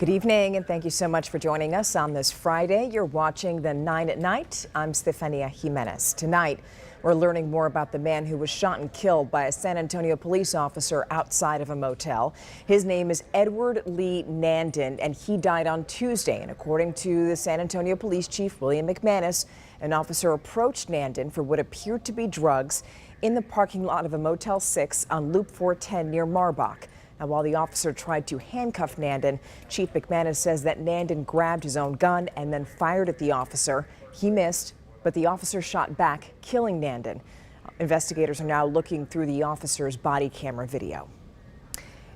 Good evening, and thank you so much for joining us on this Friday. You're watching the 9 at Night. I'm Stefania Jimenez. Tonight, we're learning more about the man who was shot and killed by a San Antonio police officer outside of a motel. His name is Edward Lee Nandin, and he died on Tuesday. And according to the San Antonio Police Chief, William McManus, an officer approached Nandin for what appeared to be drugs in the parking lot of a Motel 6 on Loop 410 near Marbach. Now, while the officer tried to handcuff Nandin, Chief McManus says that Nandin grabbed his own gun and then fired at the officer. He missed, but the officer shot back, killing Nandin. Investigators are now looking through the officer's body camera video.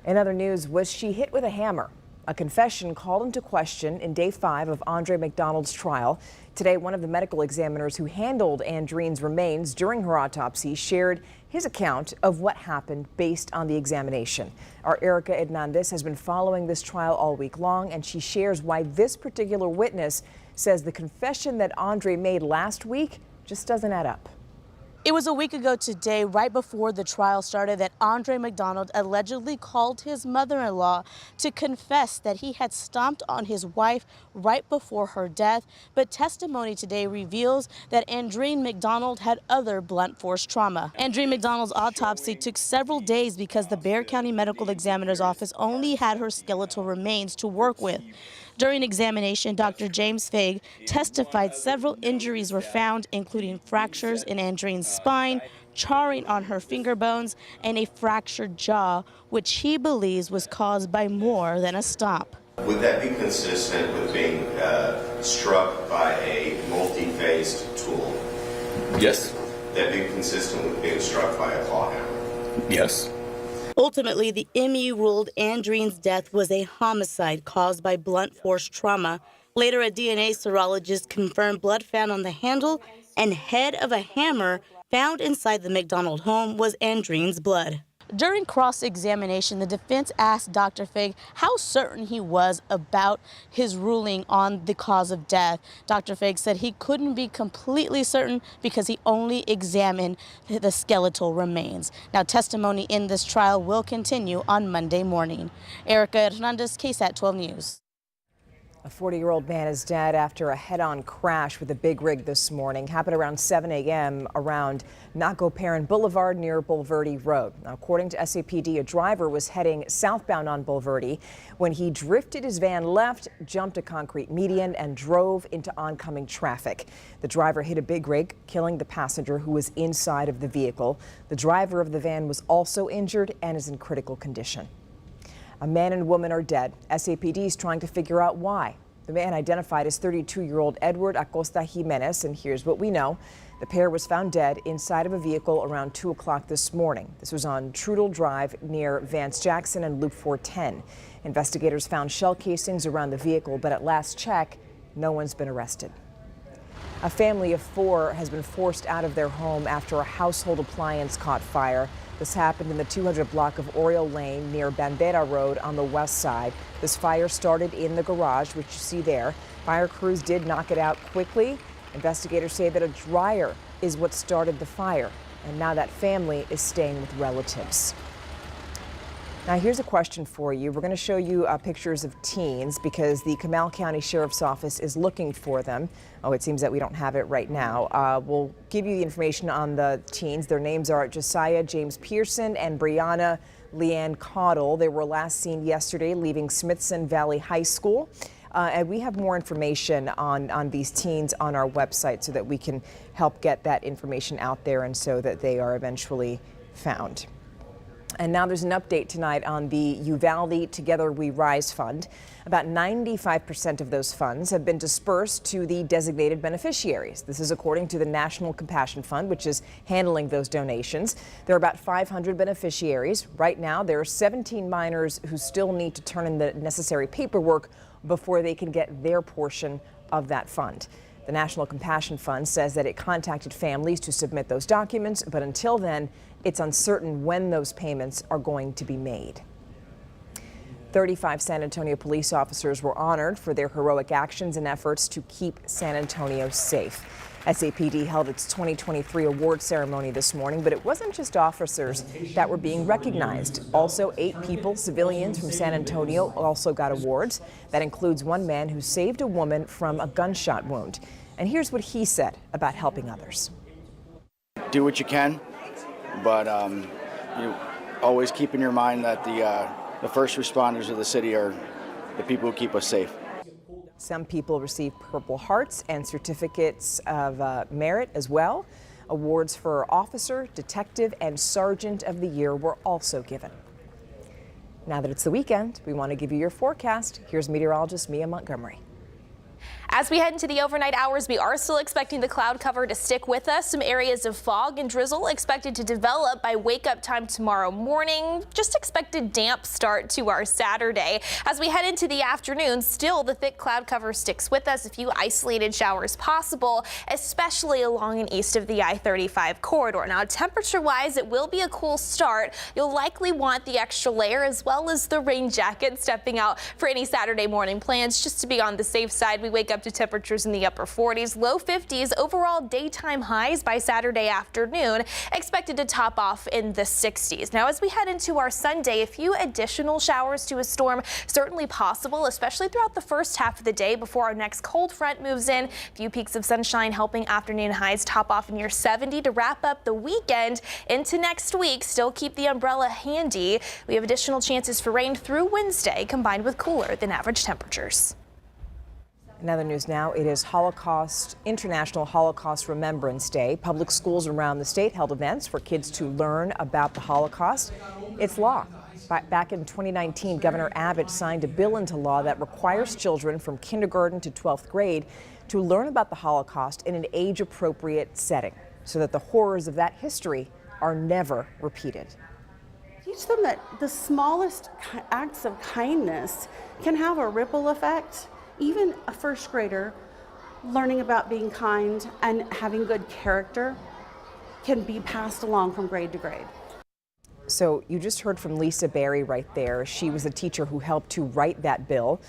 In other news, was she hit with a hammer? A confession called into question in day 5 of Andre McDonald's trial. Today, one of the medical examiners who handled Andrine's remains during her autopsy shared his account of what happened based on the examination. Our Erica Hernandez has been following this trial all week long, and she shares why this particular witness says the confession that Andre made last week just doesn't add up. It was a week ago today, right before the trial started, that Andre McDonald allegedly called his mother-in-law to confess that he had stomped on his wife right before her death. But testimony today reveals that Andrine McDonald had other blunt force trauma. Andrine McDonald's autopsy took several days because the Bexar County Medical Examiner's Office only had her skeletal remains to work with. During examination, Dr. James Faig testified several injuries were found, including fractures in Andrine's spine, charring on her finger bones, and a fractured jaw, which he believes was caused by more than a stomp. Would that be consistent with being struck by a multi-phased tool? Yes. That be consistent with being struck by a claw hammer? Yes. Ultimately, the MU ruled Andrine's death was a homicide caused by blunt force trauma. Later, a DNA serologist confirmed blood found on the handle and head of a hammer found inside the McDonald home was Andrine's blood. During cross-examination, the defense asked Dr. Faig how certain he was about his ruling on the cause of death. Dr. Faig said he couldn't be completely certain because he only examined the skeletal remains. Now, testimony in this trial will continue on Monday morning. Erica Hernandez, KSAT 12 News. A 40-year-old man is dead after a head-on crash with a big rig this morning. Happened around 7 a.m. around Naco Perrin Boulevard near Bulverde Road. Now, according to SAPD, a driver was heading southbound on Bulverde when he drifted his van left, jumped a concrete median, and drove into oncoming traffic. The driver hit a big rig, killing the passenger who was inside of the vehicle. The driver of the van was also injured and is in critical condition. A man and woman are dead. SAPD is trying to figure out why. The man identified as 32-year-old Edward Acosta Jimenez, and here's what we know. The pair was found dead inside of a vehicle around 2 o'clock this morning. This was on Trudel Drive near Vance Jackson and Loop 410. Investigators found shell casings around the vehicle, but at last check, no one's been arrested. A family of 4 has been forced out of their home after a household appliance caught fire. This happened in the 200 block of Oriole Lane near Bandera Road on the west side. This fire started in the garage, which you see there. Fire crews did knock it out quickly. Investigators say that a dryer is what started the fire, and now that family is staying with relatives. Now, here's a question for you. We're going to show you pictures of teens because the Comal County Sheriff's Office is looking for them. Oh, it seems that we don't have it right now. We'll give you the information on the teens. Their names are Josiah James Pearson and Brianna Leanne Caudle. They were last seen yesterday leaving Smithson Valley High School. And we have more information on these teens on our website so that we can help get that information out there and so that they are eventually found. And now there's an update tonight on the Uvalde Together We Rise Fund. About 95% of those funds have been dispersed to the designated beneficiaries. This is according to the National Compassion Fund, which is handling those donations. There are about 500 beneficiaries. Right now, there are 17 minors who still need to turn in the necessary paperwork before they can get their portion of that fund. The National Compassion Fund says that it contacted families to submit those documents, but until then, it's uncertain when those payments are going to be made. 35 San Antonio police officers were honored for their heroic actions and efforts to keep San Antonio safe. SAPD held its 2023 award ceremony this morning, but it wasn't just officers that were being recognized. Also, 8 people, civilians from San Antonio, also got awards. That includes one man who saved a woman from a gunshot wound. And here's what he said about helping others. Do what you can, but you always keep in your mind that the first responders of the city are the people who keep us safe. Some people received Purple Hearts and certificates of merit as well. Awards for Officer, Detective, and Sergeant of the Year were also given. Now that it's the weekend, we want to give you your forecast. Here's meteorologist Mia Montgomery. As we head into the overnight hours, we are still expecting the cloud cover to stick with us. Some areas of fog and drizzle expected to develop by wake-up time tomorrow morning. Just expect a damp start to our Saturday. As we head into the afternoon, still the thick cloud cover sticks with us. A few isolated showers possible, especially along and east of the I-35 corridor. Now, temperature-wise, it will be a cool start. You'll likely want the extra layer as well as the rain jacket stepping out for any Saturday morning plans. Just to be on the safe side, we wake up to temperatures in the upper 40s, low 50s, overall daytime highs by Saturday afternoon, expected to top off in the 60s. Now, as we head into our Sunday, a few additional showers to a storm certainly possible, especially throughout the first half of the day before our next cold front moves in. A few peaks of sunshine helping afternoon highs top off near 70 to wrap up the weekend into next week. Still keep the umbrella handy. We have additional chances for rain through Wednesday, combined with cooler than average temperatures. In other news now, it is International Holocaust Remembrance Day. Public schools around the state held events for kids to learn about the Holocaust. It's law. Back in 2019, Governor Abbott signed a bill into law that requires children from kindergarten to 12th grade to learn about the Holocaust in an age-appropriate setting so that the horrors of that history are never repeated. Teach them that the smallest acts of kindness can have a ripple effect. Even a first grader learning about being kind and having good character can be passed along from grade to grade. So you just heard from Lisa Berry right there. She was the teacher who helped to write that bill.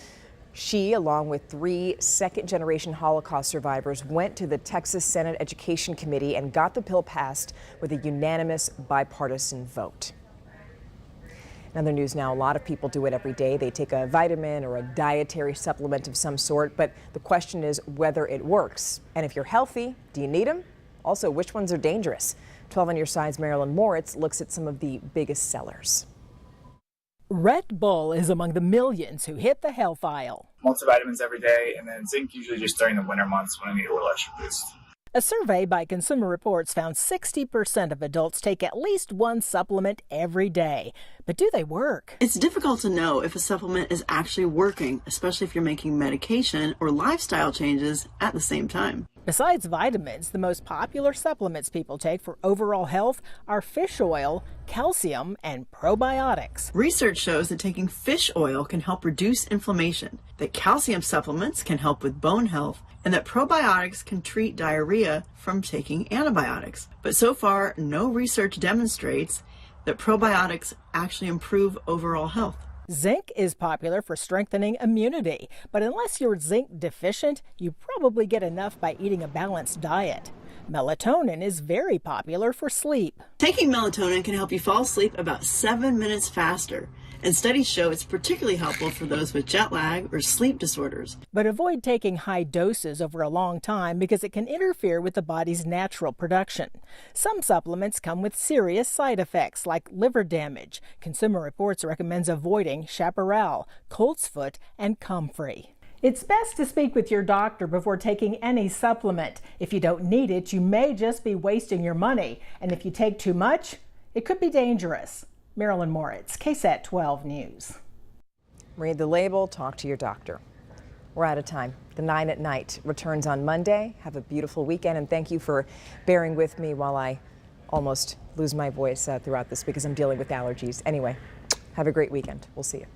She, along with 3 second-generation Holocaust survivors, went to the Texas Senate Education Committee and got the bill passed with a unanimous bipartisan vote. In other news now, a lot of people do it every day. They take a vitamin or a dietary supplement of some sort, but the question is whether it works. And if you're healthy, do you need them? Also, which ones are dangerous? 12 on your side's Marilyn Moritz looks at some of the biggest sellers. Red Bull is among the millions who hit the health aisle. Multivitamins every day, and then zinc usually just during the winter months when I need a little extra boost. A survey by Consumer Reports found 60% of adults take at least one supplement every day. But do they work? It's difficult to know if a supplement is actually working, especially if you're making medication or lifestyle changes at the same time. Besides vitamins, the most popular supplements people take for overall health are fish oil, calcium, and probiotics. Research shows that taking fish oil can help reduce inflammation, that calcium supplements can help with bone health, and that probiotics can treat diarrhea from taking antibiotics. But so far, no research demonstrates that probiotics actually improve overall health. Zinc is popular for strengthening immunity, but unless you're zinc deficient, you probably get enough by eating a balanced diet. Melatonin is very popular for sleep. Taking melatonin can help you fall asleep about 7 minutes faster, and studies show it's particularly helpful for those with jet lag or sleep disorders. But avoid taking high doses over a long time because it can interfere with the body's natural production. Some supplements come with serious side effects like liver damage. Consumer Reports recommends avoiding chaparral, coltsfoot, and comfrey. It's best to speak with your doctor before taking any supplement. If you don't need it, you may just be wasting your money. And if you take too much, it could be dangerous. Marilyn Moritz, KSAT 12 News. Read the label, talk to your doctor. We're out of time. The 9 at Night returns on Monday. Have a beautiful weekend, and thank you for bearing with me while I almost lose my voice throughout this because I'm dealing with allergies. Anyway, have a great weekend. We'll see you.